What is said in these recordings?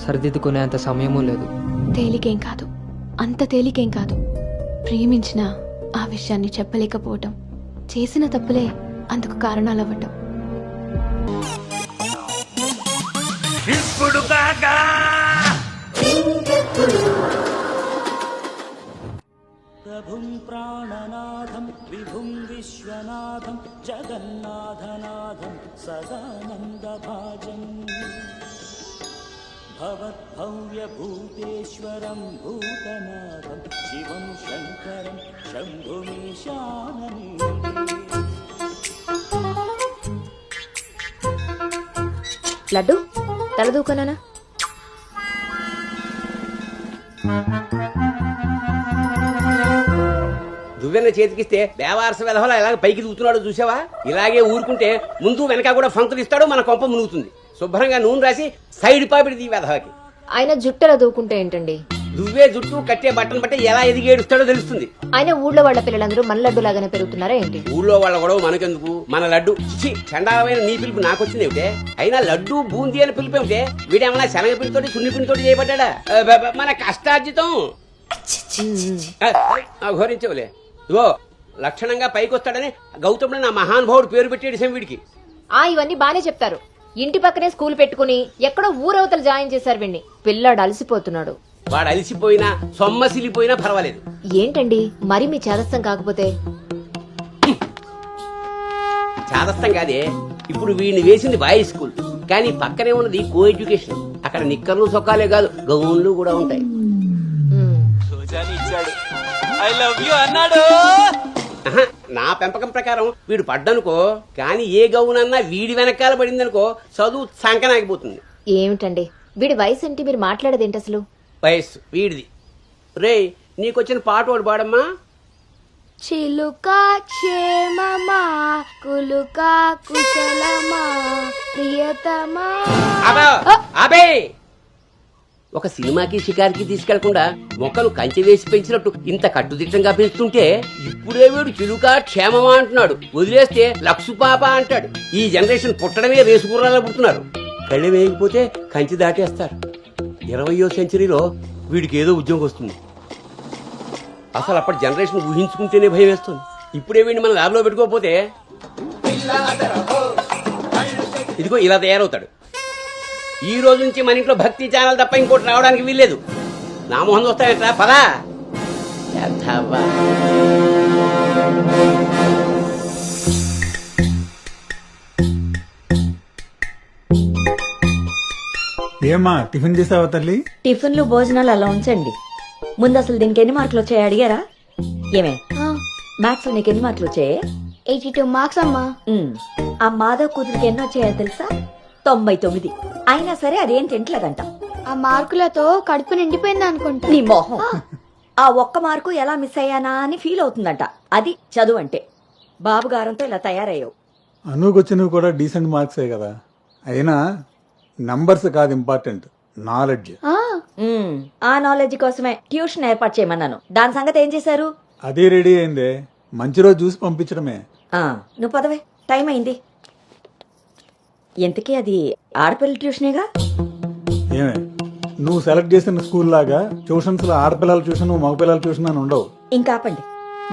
సరిదిద్దుకునే అంత సమయమూ లేదు. తేలికేం కాదు, అంత తేలికేం కాదు. ప్రేమించిన ఆ విషయాన్ని చెప్పలేకపోవటం, చేసిన తప్పులే అందుకు కారణాలవ్వటం. ఇప్పుడు కాగా ప్రభుం ప్రాణనాథం విభుం విశ్వనాథం జగన్నాథనాథం సదానందభాజం భవద్భవ్యభూతేశ్వరం భూతనాథం శివం శంకరం శంభుమీశానని. లడ్డు తలదూకనా? దువ్వెన్న చేతికిస్తే దేవారస వెధవలా ఇలాగ పైకి దూతున్నాడు చూసావా? ఇలాగే ఊరుకుంటే ముందు వెనక కూడా ఫంతులు ఇస్తాడు, మన కొంప మునుగుతుంది. శుభ్రంగా నూనె రాసి సైడ్ పాపిడి ఈ వెధవకి. ఆయన జుట్టలా దూకుంటే ఏంటండి? దువ్వే జుట్టు కట్టే బట్టను బట్టి ఎలా ఎదిగేడుస్తాడో తెలుస్తుంది. ఆయన ఊళ్ళో వాళ్ళ పిల్లలందరూ మన లడ్డు లాగానే పెరుగుతున్నారా ఏంటి? ఊళ్ళో వాళ్ళ గొడవ మనకెందుకు? మన లడ్డు చండాలమైన నీ పిలుపు నాకొచ్చింది ఏమిటే? అయినా లడ్డు బూందీ అని పిలుపు ఏమిటే? వీడేమన్నా శనగ పిండితోటి సున్ని పిండితోటి చేయబడ్డా? మన కష్టార్జితం ఘోరించవులే. ఇగో లక్షణంగా పైకొస్తాడని గౌతముడు నా మహానుభావుడు పేరు పెట్టేడు వీడికి. ఇవన్నీ బానే చెప్తారు. ఇంటి పక్కనే స్కూల్ పెట్టుకుని ఎక్కడో ఊరవతలు జాయిన్ చేశారు వీడిని. పిల్లాడు అలసిపోతున్నాడు. వాడు అలసిపోయినా సొమ్మసిలిపోయినా పర్వాలేదు. ఏంటండి మరి మీ చేదస్తం కాకపోతే? చాదస్తం కాదే, ఇప్పుడు వీడిని వేసింది బాయ్స్ స్కూల్, కానీ పక్కనే ఉన్నది కో ఎడ్యుకేషన్. అక్కడ నిక్కర్లు సొక్కాలే కాదు, గౌన్లు కూడా ఉంటాయి. ఐ లవ్ యు అన్నాడు. నా పెంపకం ప్రకారం వీడు పడ్డనుకో, కానీ ఏ గౌనన్నా వీడి వెనకాల పడిందనుకో చదువు సంకనాగిపోతుంది. ఏమిటండి వీడి వయసు ఏంటి? మీరు మాట్లాడేదేంటి అసలు? వయస్సు వీడిది. రే నీకొచ్చిన పాట వాడు పాడమ్మా. చిలుక క్షేమమా కులుక కుశలమా ప్రియతమా. అబే ఒక సినిమాకి షికారికి తీసుకెళ్లకుండా మొక్కలు కంచె వేసి పెంచినట్టు ఇంత కట్టుదిట్టంగా పెంచుతుంటే ఇప్పుడే వీడు చిలుక క్షేమమా అంటున్నాడు. వదిలేస్తే లక్సు పాప అంటాడు. ఈ జనరేషన్ పుట్టడమే రేసుగుర్రాలు పుడుతున్నారు. కళ్ళు వేయకపోతే కంచె దాటేస్తారు. 20వ సెంచరీలో వీడికి ఏదో ఉద్యోగం వస్తుంది. అసలు అప్పటి జనరేషన్ ఊహించుకుంటేనే భయం వేస్తుంది. ఇప్పుడే వీడిని మన ల్యాబ్లో పెట్టుకోకపోతే ఇదిగో ఇలా తయారవుతాడు. ఈ రోజు నుంచి మన ఇంట్లో భక్తి ఛానల్ తప్ప ఇంకోటి రావడానికి వీల్లేదు. నా మొహం చూస్తాయంట పదా. ఏమా టిఫిన్ చేసావా తల్లి? టిఫిన్లు భోజనాలు అలా ఉంచండి. ముందు అసలు దీనికి ఎన్ని మార్కులు వచ్చాయి అడిగారా? ఏమే మ్యాథ్స్ నీకు ఎన్ని మార్కులు వచ్చాయి? 82 మార్క్స్ అమ్మా. ఆ మాధవ్ కూతురికి ఎన్ని వచ్చాయో తెలుసా? 99. అయినా సరే అదేం తింటలేదంట. ఆ మార్కులతో కడుపు నిండిపోయింది అనుకుంటా. నీ మోహం. ఆ ఒక్క మార్కు ఎలా మిస్ అయ్యానా అని ఫీల్ అవుతుందంట. అది చదువు అంటే. బాబు గారంతో ఇలా తయారయ్యావు. అనుకొచ్చినవి కూడా డీసెంట్ మార్క్సే కదా. అయినా నంబర్స్ కాదు ఇంపార్టెంట్, నాలెడ్జ్. ఆ నాలెడ్జ్ కోసమే ట్యూషన్ ఏర్పాటు చేయమన్నాను. దాని సంగతి ఏం చేశారు? అదే రెడీ అయిందే, మంచి రోజు చూసి పంపించడమే. నువ్వు పదవే, టైం అయింది. ఎంతకీ అది ఆడపిల్ల ట్యూషనేగా? ఏమే నువ్వు సెలెక్ట్ చేసిన స్కూల్ లాగా ట్యూషన్స్ లో ఆడపిల్లల ట్యూషన్ మగపిల్లల ట్యూషన్ అని ఉండవు. ఇంకా ఆపండి.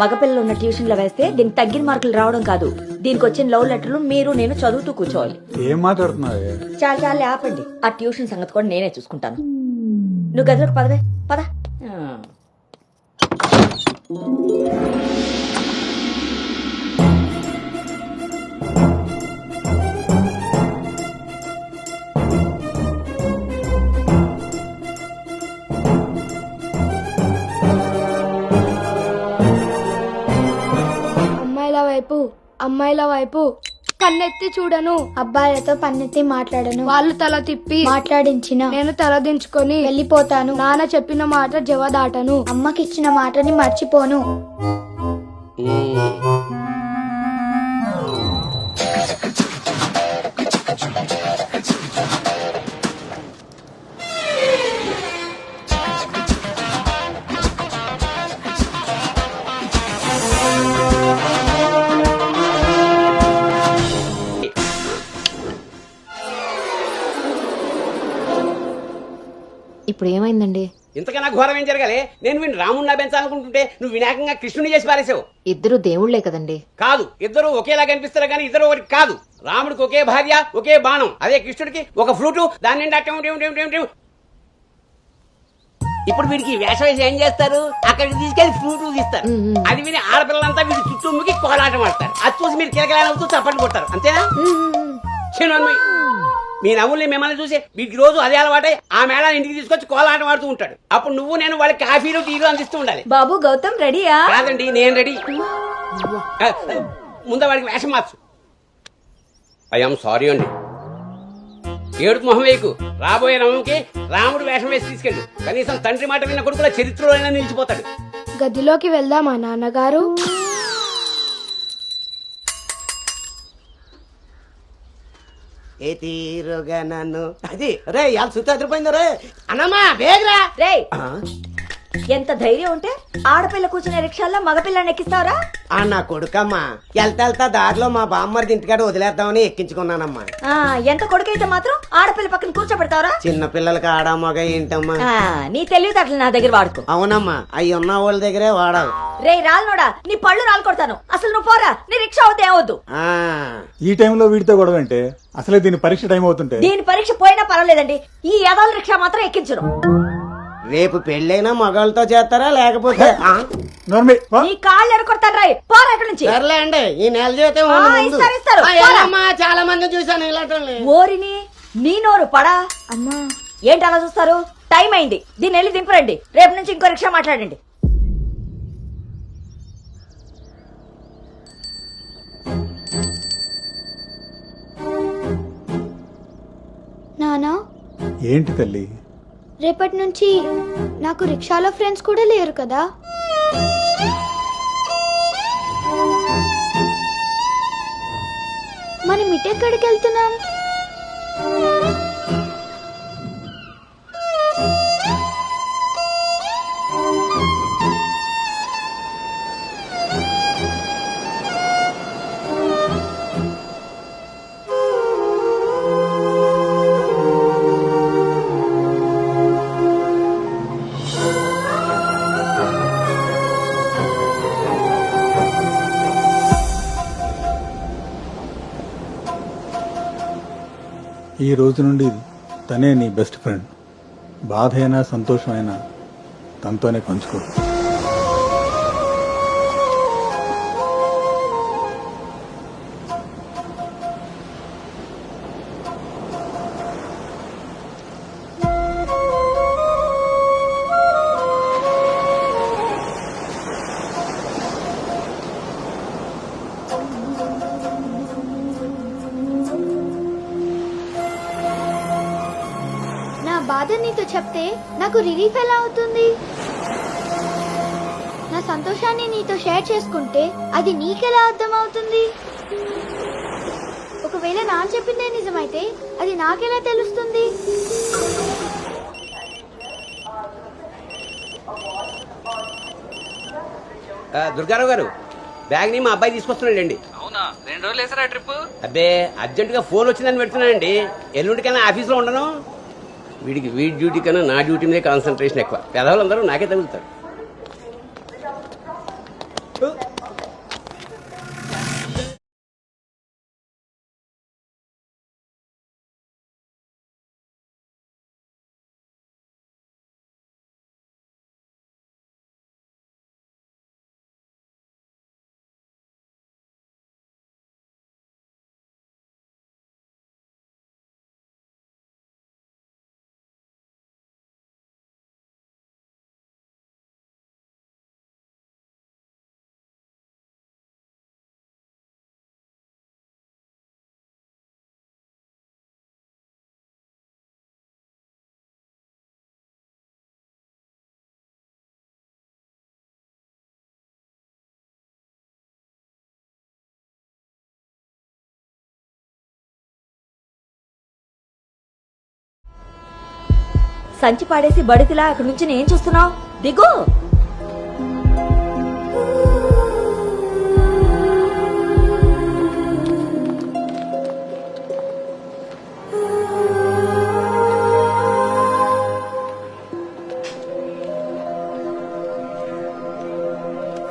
మగపిల్లలు ఉన్న ట్యూషన్ లో వేస్తే దీనికి తగ్గిన మార్కులు రావడం కాదు, దీనికి వచ్చిన లవ్ లెటర్లు మీరు నేను చదువుతూ కూర్చోవాలి. ఏం మాట్లాడుతున్నావే? చాలా చాలా ఆపండి. ఆ ట్యూషన్ సంగతి కూడా నేనే చూసుకుంటాను. నువ్వు గదిలోకి పదవే, పద. అమ్మాయిల వైపు కన్నెత్తి చూడను, అబ్బాయిలతో పన్నెత్తి మాట్లాడను, వాళ్ళు తల తిప్పి మాట్లాడించిన నేను తల దించుకొని వెళ్ళిపోతాను, నాన్న చెప్పిన మాట జవదాటను, అమ్మకిచ్చిన మాటని మర్చిపోను. ఇప్పుడు ఏమైందండి? ఇంతకన్నా ఘోరం ఏం జరగాలి? నేను వీడిని రాముడిని పెంచాలనుకుంటుంటే నువ్వు వినాయకంగా కృష్ణుని చేసి పారేసావు. ఇద్దరు దేవుళ్లే కదండి. కాదు, ఇద్దరు ఒకేలా కనిపిస్తారు కానీ ఇద్దరు ఒకటి కాదు. రాముడికి ఒకే భార్య, ఒకే బాణం. అదే కృష్ణుడికి ఒక ఫ్లూటు, దాని నిండా టిం టిం టిం టిం టిం. ఇప్పుడు వీడికి వేషం వేసి ఏం చేస్తారు? అక్కడికి తీసుకెళ్లి ఫ్లూటు తీస్తారు. అది విని ఆడపిల్లలంతా వీడి చుట్టూ ముగి కోలాటం ఆడతారు. అది చూసి మీరు కిలకలాడుతూ చప్పట్లు కొడతారు. అంతేనా? చిన్నమ్మాయి, మీ నవ్వుల్ని మిమ్మల్ని చూసి వీడికి రోజు అదే అలవాటై ఆ మేళాన్ని ఇంటికి తీసుకొచ్చి కోలాటం ఆడుతూ ఉంటాడు. అప్పుడు నువ్వు నేను వాళ్ళకి కాఫీలు టీలు అందిస్తూ ఉండాలి. బాబు గౌతమ్ రెడీయా? కాదండి, నేను రెడీ. ముందు వాడికి వేషం మార్చు. ఐఎమ్ సారీ అండి. ఏడుపు మొహం వేయకు. రాబోయే రమంకి రాముడు వేషం వేసి తీసుకెళ్ళు. కనీసం తండ్రి మాట విన్న కొడుకుల చరిత్రలో అయినా నిలిచిపోతాడు. గదిలోకి వెళ్దామా నాన్నగారు? ఏ తీరుగా నన్ను అది రే ఇవాళ సుత్తి అదిరిపోయింది రే అన్నమ్మా బేగరా రే, ఎంత ధైర్యం ఉంటే ఆడపిల్ల కూర్చునే రిక్షాల్లో మగపిల్లని ఎక్కిస్తావరా? నా కొడుకమ్మా వెళ్తా దారిలో మా బామ్మర్ది ఇంటికాడ వదిలేద్దామని ఎక్కించుకున్నానమ్మా. ఎంత కొడుకైతే మాత్రం ఆడపిల్ల పక్కన కూర్చోబెడతావరా? చిన్న పిల్లలకి ఆడా మగ ఏంటమ్మా? నీ తెలివితేటలు నా దగ్గర వాడుకో. అవునమ్మా, అవి ఉన్న వాళ్ళ దగ్గరే వాడాలి. రే రాల్నోడా, నీ పళ్ళు రాలు కొడతాను. అసలు నువ్వు పోరా, నీ రిక్షా అవుతే ఏవద్దు. ఈ టైంలో వీడితో గొడవ అంటే అసలే దీని పరీక్ష టైం అవుతుంటే. దీని పరీక్ష పోయినా పర్వాలేదండి, ఈ యదాల రిక్షా మాత్రం ఎక్కించరు. రేపు పెళ్ళైనా మగాళ్ళతో చేస్తారా లేకపోతే నీ కాళ్ళు ఎరకొడతాను రాయ్, పోరా అక్కడి నుంచి. సర్లే అండి, ఈ నెల జీతం ఇస్తారు. చాలా మంది చూసాను ఇలాంటి. ఓరిని నీ నోరు పడా. అమ్మా ఏంటి అలా చూస్తారు? టైం అయింది, దీన్ని వెళ్ళి దింపరండి. రేపు నుంచి ఇంకో రిక్షా మాట్లాడండి. నానా, ఏంటి తల్లి? రేపటి నుంచి నాకు రిక్షాలో ఫ్రెండ్స్ కూడా లేరు కదా? మనం ఇటెక్కడికి వెళ్తున్నాం? ఈ రోజు నుండి తనే నీ బెస్ట్ ఫ్రెండ్. బాధ అయినా సంతోషమైనా తనతోనే పంచుకో. బాధ నీతో చెప్తే నాకు రిలీఫ్ ఎలా అవుతుంది? నా సంతోషాన్ని నీతో షేర్ చేసుకుంటే అది నీకెలా అర్థం అవుతుంది? ఒకవేళ నాన్న చెప్పిందే నిజమైతే అది నాకెలా తెలుస్తుంది? దుర్గారావు గారు, బ్యాగ్ ని మా అబ్బాయి తీసుకొస్తున్నాడండి. అవునా? 2 రోజులు వేసారా ట్రిప్? అబ్బే, అర్జెంట్ గా ఫోన్ వచ్చిందని పెడుతున్నానండి. ఎల్లుండికైనా ఆఫీస్ లో ఉండను. వీడికి వీడి డ్యూటీ కన్నా నా డ్యూటీ మీద కాన్సన్ట్రేషన్ ఎక్కువ. పెదవులందరూ నాకే తగులుతారు. సంచి పాడేసి బడితిలా అక్కడి నుంచి ఏం చూస్తున్నావు? దిగు.